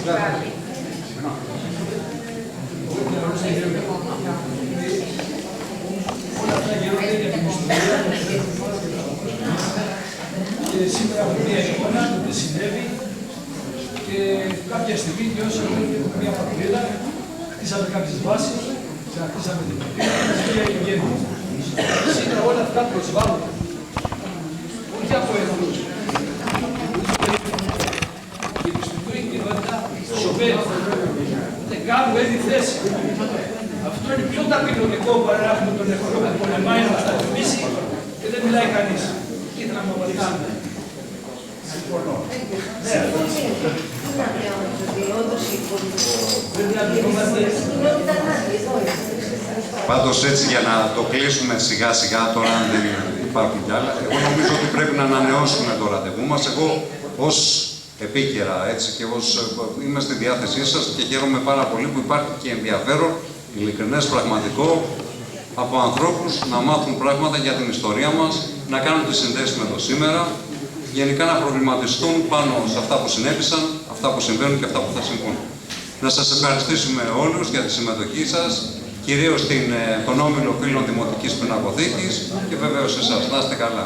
Όλα αυτά γινόνται για την ιστορία και σήμερα έχουμε μια εικόνα του τι συνέβη και κάποια στιγμή βιώσαμε μια πατρίδα, χτίσαμε κάποιες βάσεις, ξαναχτίσαμε την πατρίδα και μια οικογένεια. Σήμερα όλα αυτά προσβάλλονται. Όχι από εθνούς. Η πιστοτική κοινότητα σοβαίνει. Δεν κάνουμε έτη θέση. Αυτό είναι πιο ταπεινωτικό παρά να έχουμε τον εχθρό που πολεμάει να μας τα θυμίσει και δεν μιλάει κανείς. Ήθελα να μου απαντήσετε. Συμφωνώ. Ναι, αυτό Πάντως έτσι για να το κλείσουμε σιγά σιγά τώρα, αν δεν υπάρχουν κι άλλα, εγώ νομίζω ότι πρέπει να ανανεώσουμε το ραντεβού μας. Εγώ ως επίκαιρα έτσι και είμαι στη διάθεσή σας και χαίρομαι πάρα πολύ που υπάρχει και ενδιαφέρον, ειλικρινές, πραγματικό, από ανθρώπους να μάθουν πράγματα για την ιστορία μας, να κάνουν τις συνδέσεις με το σήμερα, γενικά να προβληματιστούν πάνω σε αυτά που συνέβησαν, αυτά που συμβαίνουν και αυτά που θα συμβούν. Να σας ευχαριστήσουμε όλους για τη συμμετοχή σας, κυρίως τον Όμιλο Φίλων Δημοτικής Πινακοθήκης και βεβαίως εσάς. Να είστε καλά.